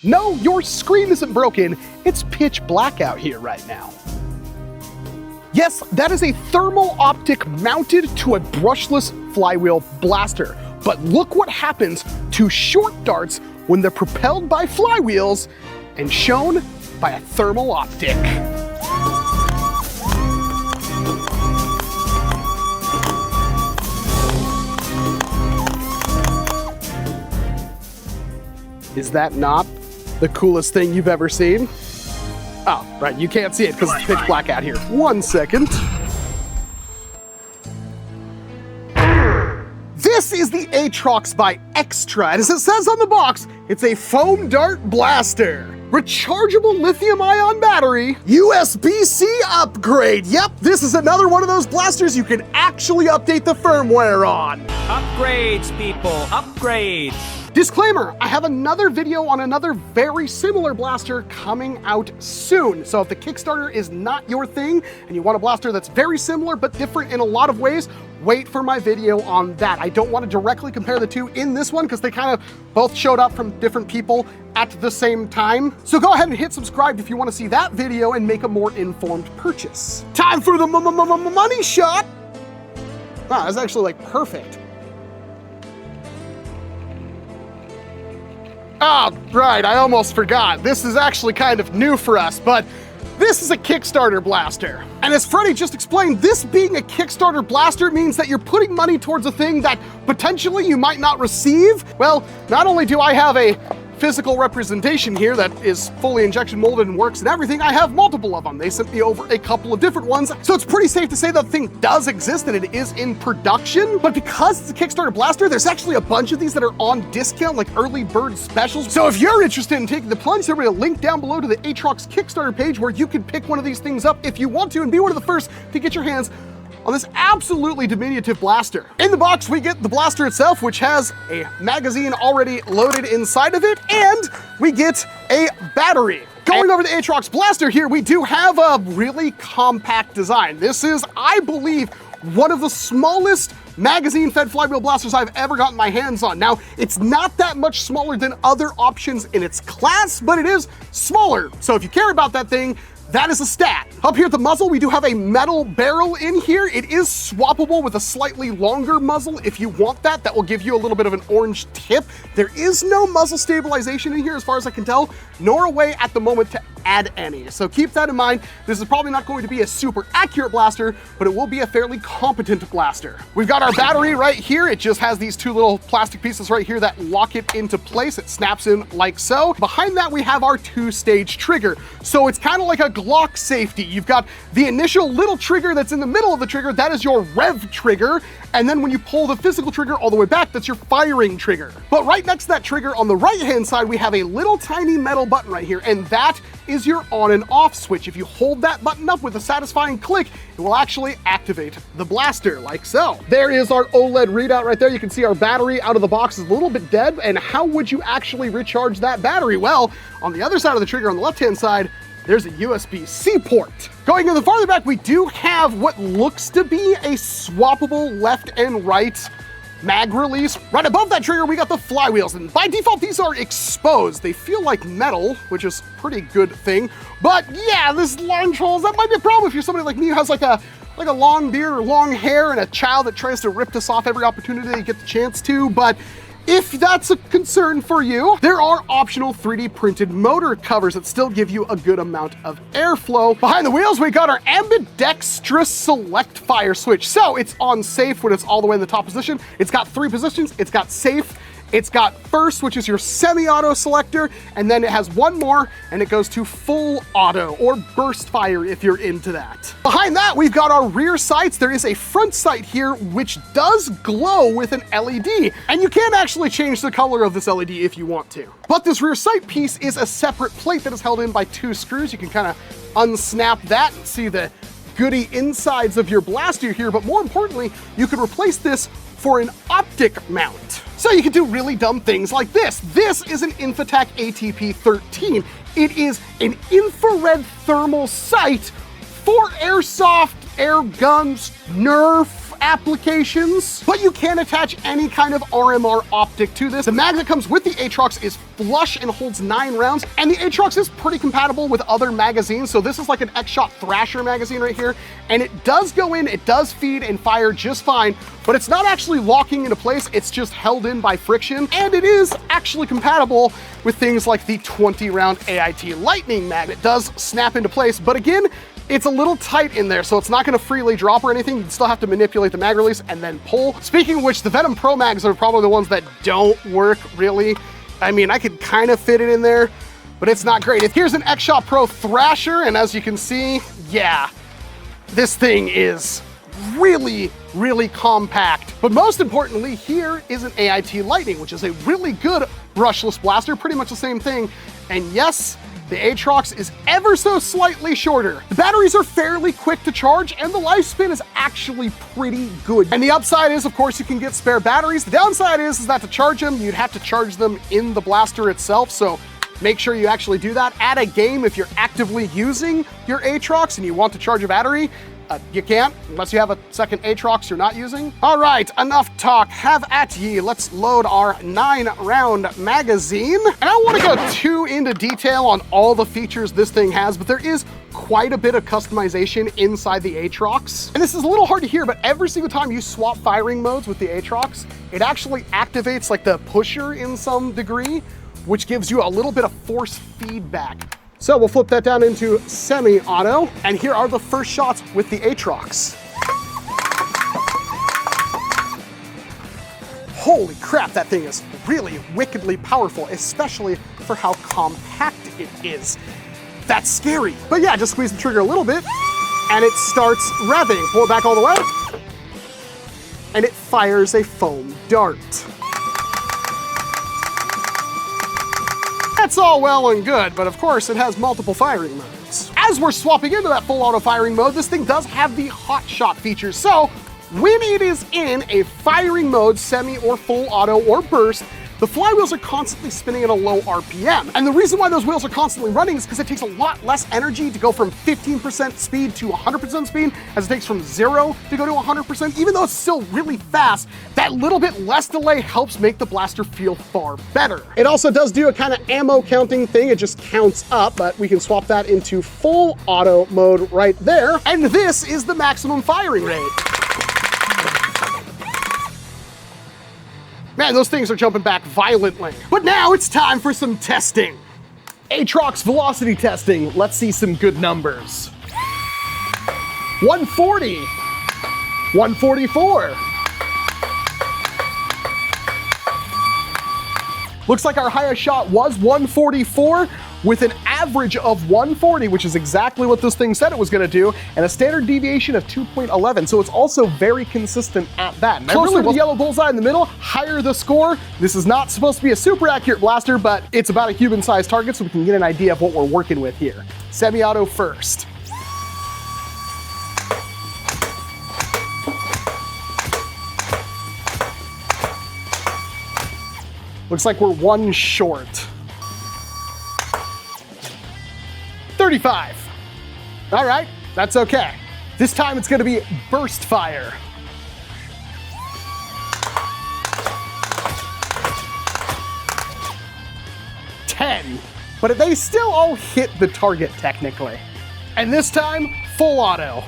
No, your screen isn't broken, it's pitch black out here right now. Yes, that is a thermal optic mounted to a brushless flywheel blaster. But look what happens to short darts when they're propelled by flywheels and shown by a thermal optic. Is that not the coolest thing you've ever seen? Oh, right, you can't see it because it's pitch black out here. 1 second. This is the Atrox by Xtra, and as it says on the box, it's a foam dart blaster. Rechargeable lithium-ion battery, USB-C upgrade. Yep, this is another one of those blasters you can actually update the firmware on. Upgrades, people, upgrades. Disclaimer, I have another video on another very similar blaster coming out soon. So if the Kickstarter is not your thing and you want a blaster that's very similar but different in a lot of ways, wait for my video on that. I don't want to directly compare the two in this one because they kind of both showed up from different people at the same time. So go ahead and hit subscribe if you want to see that video and make a more informed purchase. Time for the money shot. Wow, that's actually like perfect. Oh, right, I almost forgot. This is actually kind of new for us, but this is a Kickstarter blaster. And as Freddie just explained, this being a Kickstarter blaster means that you're putting money towards a thing that potentially you might not receive. Well, not only do I have a physical representation here that is fully injection molded and works and everything, I have multiple of them. They sent me over a couple of different ones. So it's pretty safe to say that the thing does exist and it is in production. But because it's a Kickstarter blaster, there's actually a bunch of these that are on discount, like early bird specials. So if you're interested in taking the plunge, there'll be a link down below to the Atrox Kickstarter page where you can pick one of these things up if you want to and be one of the first to get your hands on this absolutely diminutive blaster. In the box, we get the blaster itself, which has a magazine already loaded inside of it, and we get a battery. Going over the Atrox blaster here, we do have a really compact design. This is, I believe, one of the smallest magazine-fed flywheel blasters I've ever gotten my hands on. Now, it's not that much smaller than other options in its class, but it is smaller. So if you care about that thing, that is a stat. Up here at the muzzle, we do have a metal barrel in here. It is swappable with a slightly longer muzzle if you want that. That will give you a little bit of an orange tip. There is no muzzle stabilization in here as far as I can tell, nor a way at the moment to add any. So keep that in mind. This is probably not going to be a super accurate blaster, but it will be a fairly competent blaster. We've got our battery right here. It just has these two little plastic pieces right here that lock it into place. It snaps in like so. Behind that, we have our two-stage trigger. So it's kind of like a Glock safety. You've got the initial little trigger that's in the middle of the trigger. That is your rev trigger. And then when you pull the physical trigger all the way back, that's your firing trigger. But right next to that trigger on the right-hand side, we have a little tiny metal button right here, and that is your on and off switch. If you hold that button up with a satisfying click, it will actually activate the blaster like so. There is our OLED readout right there. You can see our battery out of the box is a little bit dead. And how would you actually recharge that battery? Well, on the other side of the trigger, on the left-hand side, there's a USB-C port. Going in the farther back, we do have what looks to be a swappable left and right mag release. Right above that trigger, we got the flywheels, and by default, these are exposed. They feel like metal, which is a pretty good thing. But yeah, this long trolls, that might be a problem if you're somebody like me who has like a long beard or long hair and a child that tries to rip this off every opportunity they get the chance to. But if that's a concern for you, there are optional 3D printed motor covers that still give you a good amount of airflow. Behind the wheels, we got our ambidextrous select fire switch. So it's on safe when it's all the way in the top position. It's got 3 positions. It's got safe, it's got first, which is your semi-auto selector, and then it has one more, and it goes to full auto or burst fire if you're into that. Behind that, we've got our rear sights. There is a front sight here, which does glow with an LED, and you can actually change the color of this LED if you want to. But this rear sight piece is a separate plate that is held in by 2 screws. You can kind of unsnap that and see the goody insides of your blaster here, but more importantly, you could replace this for an optic mount. So you can do really dumb things like this. This is an Infotech ATP-13. It is an infrared thermal sight for airsoft, air guns, Nerf, applications, but you can attach any kind of RMR optic to this. The mag that comes with the Atrox is flush and holds 9 rounds, and the Atrox is pretty compatible with other magazines. So this is like an X-Shot Thrasher magazine right here, and it does go in, it does feed and fire just fine, but it's not actually locking into place, it's just held in by friction, and it is actually compatible with things like the 20-round AIT Lightning mag. It does snap into place, but again, it's a little tight in there, so it's not gonna freely drop or anything. You still have to manipulate the mag release and then pull. Speaking of which, the Venom Pro mags are probably the ones that don't work really. I mean, I could kind of fit it in there, but it's not great. Here's an X-Shot Pro Thrasher, and as you can see, yeah, this thing is really, really compact. But most importantly, here is an AIT Lightning, which is a really good brushless blaster, pretty much the same thing. And yes, the Atrox is ever so slightly shorter. The batteries are fairly quick to charge, and the lifespan is actually pretty good. And the upside is, of course, you can get spare batteries. The downside is that to charge them, you'd have to charge them in the blaster itself, so make sure you actually do that. At a game, if you're actively using your Atrox and you want to charge a battery, you can't, unless you have a second Atrox you're not using. All right, enough talk, have at ye. Let's load our 9-round magazine. And I don't want to go too into detail on all the features this thing has, but there is quite a bit of customization inside the Atrox. And this is a little hard to hear, but every single time you swap firing modes with the Atrox, it actually activates like the pusher in some degree, which gives you a little bit of force feedback. So we'll flip that down into semi-auto, and here are the first shots with the Atrox. Holy crap, that thing is really wickedly powerful, especially for how compact it is. That's scary. But yeah, just squeeze the trigger a little bit, and it starts revving. Pull it back all the way, and it fires a foam dart. That's all well and good, but of course it has multiple firing modes. As we're swapping into that full auto firing mode, this thing does have the hot shot feature. So when it is in a firing mode, semi or full auto or burst, the flywheels are constantly spinning at a low RPM. And the reason why those wheels are constantly running is because it takes a lot less energy to go from 15% speed to 100% speed as it takes from 0 to go to 100%. Even though it's still really fast, that little bit less delay helps make the blaster feel far better. It also does do a kind of ammo counting thing. It just counts up, but we can swap that into full auto mode right there. And this is the maximum firing rate. Man, those things are jumping back violently. But now it's time for some testing. Atrox velocity testing. Let's see some good numbers. 140, 144. Looks like our highest shot was 144 with an average of 140, which is exactly what this thing said it was gonna do, and a standard deviation of 2.11, so it's also very consistent at that. Closer to the yellow bullseye in the middle, higher the score. This is not supposed to be a super accurate blaster, but it's about a human-sized target, so we can get an idea of what we're working with here. Semi-auto first. Looks like we're one short. 35. All right, that's okay. This time it's gonna be burst fire. But they still all hit the target technically. And this time, full auto.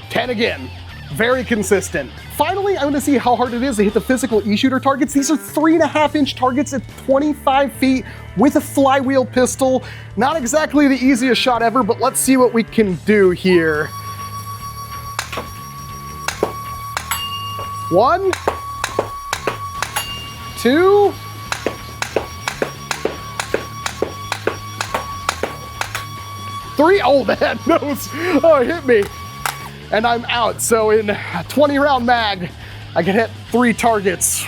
10 again. Very consistent. Finally, I'm gonna see how hard it is to hit the physical e-shooter targets. These are 3.5-inch targets at 25 feet with a flywheel pistol. Not exactly the easiest shot ever, but let's see what we can do here. 1, 2, 3. Oh, that nose, oh, it hit me. And I'm out. So in a 20-round mag, I can hit 3 targets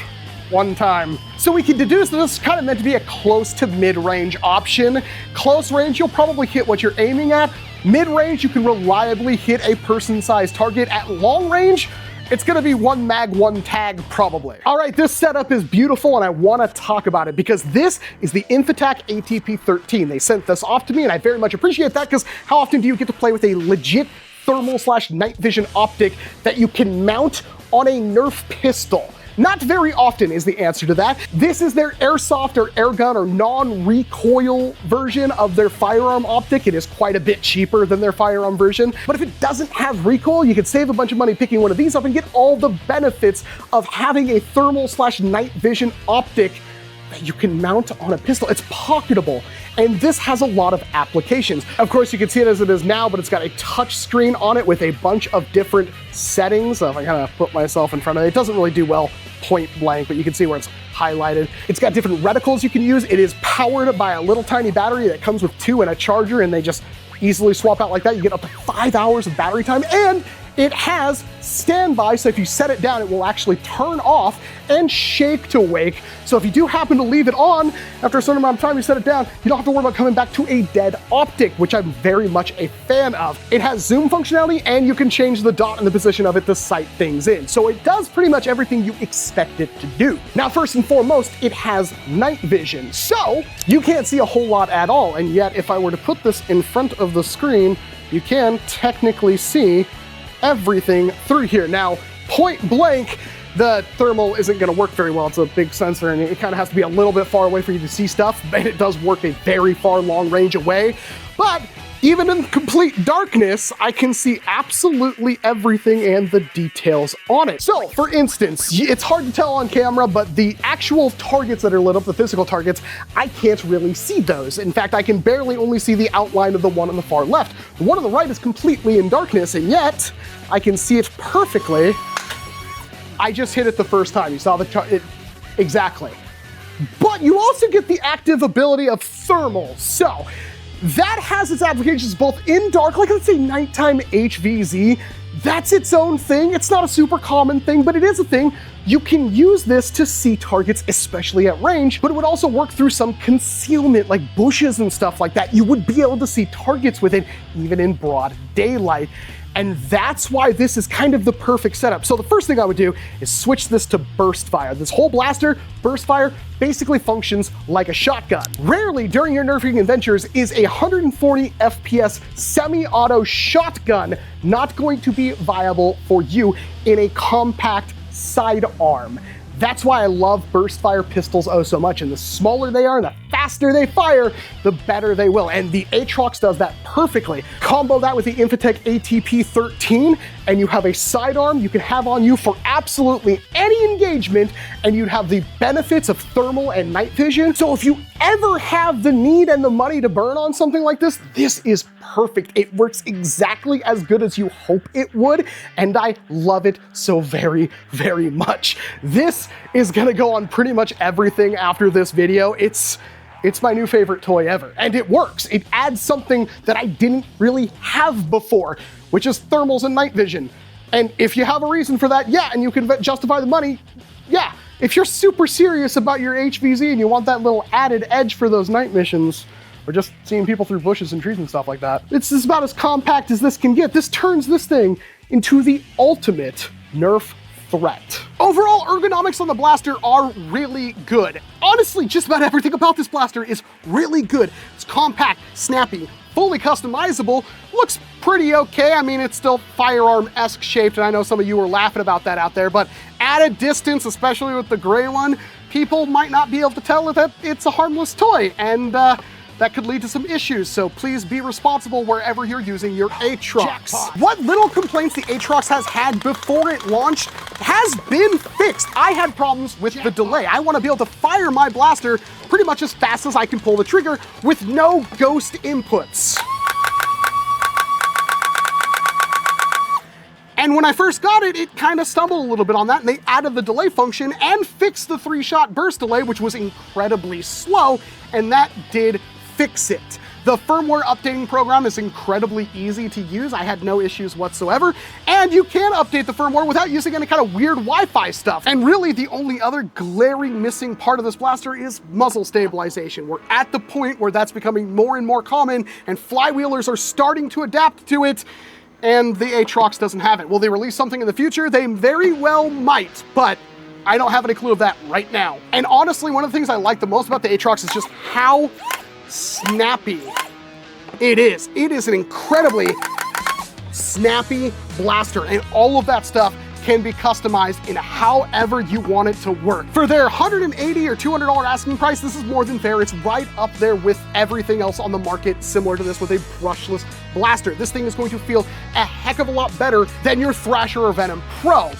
one time. So we can deduce that this is kind of meant to be a close to mid-range option. Close range, you'll probably hit what you're aiming at. Mid-range, you can reliably hit a person-sized target. At long range, It's gonna be one mag, one tag, probably. All right, this setup is beautiful and I wanna talk about it because this is the Infitac ATP13. They sent this off to me and I very much appreciate that because how often do you get to play with a legit thermal/night vision optic that you can mount on a Nerf pistol? Not very often is the answer to that. This is their airsoft or airgun or non-recoil version of their firearm optic. It is quite a bit cheaper than their firearm version. But if it doesn't have recoil, you can save a bunch of money picking one of these up and get all the benefits of having a thermal/night vision optic that you can mount on a pistol. It's pocketable, and this has a lot of applications. Of course, you can see it as it is now, but it's got a touch screen on it with a bunch of different settings. So if I kind of put myself in front of it, it doesn't really do well point blank, but you can see where it's highlighted. It's got different reticles you can use. It is powered by a little tiny battery that comes with 2 and a charger, and they just easily swap out like that. You get up to 5 hours of battery time, and it has standby, so if you set it down, it will actually turn off and shake to wake. So if you do happen to leave it on, after a certain amount of time you set it down, you don't have to worry about coming back to a dead optic, which I'm very much a fan of. It has zoom functionality, and you can change the dot and the position of it to sight things in. So it does pretty much everything you expect it to do. Now, first and foremost, it has night vision, so you can't see a whole lot at all. And yet, if I were to put this in front of the screen, you can technically see everything through here. Now, point blank, the thermal isn't gonna work very well. It's a big sensor and it kind of has to be a little bit far away for you to see stuff, and it does work a very far long range away. But even in complete darkness, I can see absolutely everything and the details on it. So, for instance, it's hard to tell on camera, but the actual targets that are lit up, the physical targets, I can't really see those. In fact, I can barely only see the outline of the one on the far left. The one on the right is completely in darkness, and yet I can see it perfectly. I just hit it the first time. You saw the exactly. But you also get the active ability of thermal. So, that has its applications both in dark, like let's say nighttime HVZ. That's its own thing. It's not a super common thing, but it is a thing. You can use this to see targets, especially at range, but it would also work through some concealment, like bushes and stuff like that. You would be able to see targets with it, even in broad daylight. And that's why this is kind of the perfect setup. So the first thing I would do is switch this to burst fire. This whole blaster, burst fire, basically functions like a shotgun. Rarely during your nerfing adventures is a 140 FPS semi-auto shotgun not going to be viable for you in a compact sidearm. That's why I love burst fire pistols oh so much, and the smaller they are, the faster they fire, the better they will. And the Atrox does that perfectly. Combo that with the Infitec ATP13, and you have a sidearm you can have on you for absolutely any engagement, and you'd have the benefits of thermal and night vision. So if you ever have the need and the money to burn on something like this, this is perfect. It works exactly as good as you hope it would, and I love it so very, very much. This is gonna go on pretty much everything after this video. It's my new favorite toy ever, and it works. It adds something that I didn't really have before, which is thermals and night vision. And if you have a reason for that, yeah, and you can justify the money, yeah. If you're super serious about your HVZ and you want that little added edge for those night missions, or just seeing people through bushes and trees and stuff like that, it's about as compact as this can get. This turns this thing into the ultimate Nerf threat. Overall, ergonomics on the blaster are really good. Honestly, just about everything about this blaster is really good. It's compact, snappy, fully customizable, looks pretty okay. I mean, it's still firearm-esque shaped, and I know some of you were laughing about that out there, but at a distance, especially with the gray one, people might not be able to tell that it's a harmless toy, and that could lead to some issues, so please be responsible wherever you're using your Atrox. What little complaints the Atrox has had before it launched has been fixed. I had problems with the delay. I want to be able to fire my blaster pretty much as fast as I can pull the trigger with no ghost inputs. And when I first got it, it kind of stumbled a little bit on that, and they added the delay function and fixed the 3-shot burst delay, which was incredibly slow, and that did fix it. The firmware updating program is incredibly easy to use. I had no issues whatsoever, and you can update the firmware without using any kind of weird Wi-Fi stuff. And really, the only other glaring missing part of this blaster is muzzle stabilization. We're at the point where that's becoming more and more common, and flywheelers are starting to adapt to it. and the Atrox doesn't have it. Will they release something in the future? They very well might, but I don't have any clue of that right now. And honestly, one of the things I like the most about the Atrox is just how snappy it is. It is an incredibly snappy blaster, and all of that stuff can be customized in however you want it to work. For their $180 or $200 asking price, this is more than fair. It's right up there with everything else on the market similar to this with a brushless blaster. This thing is going to feel a heck of a lot better than your Thrasher or Venom Pro.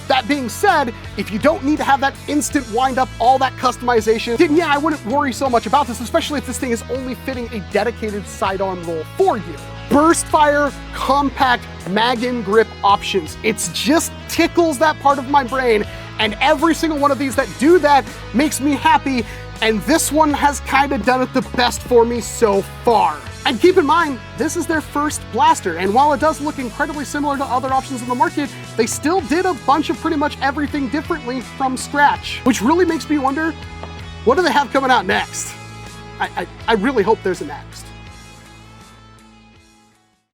That being said, if you don't need to have that instant wind up, all that customization, then yeah, I wouldn't worry so much about this, especially if this thing is only fitting a dedicated sidearm roll for you. Burst fire, compact, mag-in grip options. It just tickles that part of my brain, and every single one of these that do that makes me happy, and this one has kind of done it the best for me so far. And keep in mind, this is their first blaster, and while it does look incredibly similar to other options in the market, they still did a bunch of pretty much everything differently from scratch, which really makes me wonder, what do they have coming out next? I really hope there's a next.